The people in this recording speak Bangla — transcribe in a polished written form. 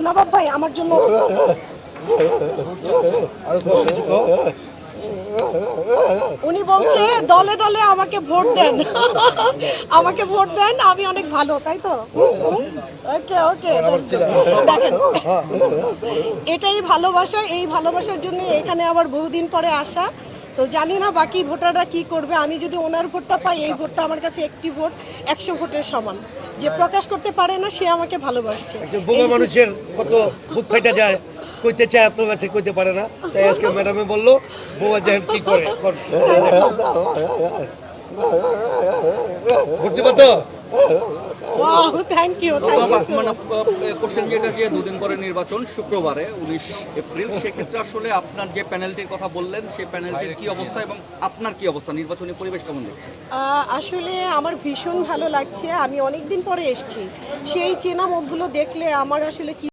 নবাব ভাই আমার জন্য উনি বলছে দলে দলে আমাকে ভোট দেন আমাকে ভোট দেন, আমি অনেক ভালো, তাই তো? ওকে ওকে, দেখেন এটাই ভালোবাসা, এই ভালোবাসার জন্য এখানে আবার বহুদিন পরে আসা। তো জানি না বাকি ভোটাররা কি করবে। আমি যদি ওনার ভোটটা পাই, এই ভোটটা আমার কাছে একটি ভোট 100 ভোটের সমান। যে প্রকাশ করতে পারে না সে আমাকে ভালোবাসছে। বোমা মানুষের কত বুক ফাইটা যায়, কইতে চায় আপনার কাছে, কইতে পারে না। তাই আজকে ম্যাডামে বললো বোমা জাহেদ কি করে, ভোট দিবা তো? Wow, thank you so much. Question যেটা গিয়ে দুদিন পরে নির্বাচন, শুক্রবারে 19 এপ্রিল, সেক্ষেত্রে আসলে আপনার যে প্যানেলটির কথা বললেন সেই প্যানেলটির কি অবস্থা এবং আপনার কি অবস্থা, নির্বাচনী পরিবেশ কেমন দেখছেন? আসলে আমার ভীষণ ভালো লাগছে। আমি অনেক দিন পরে এসেছি, সেই চেনা মুখগুলো দেখলে আমার আসলে কি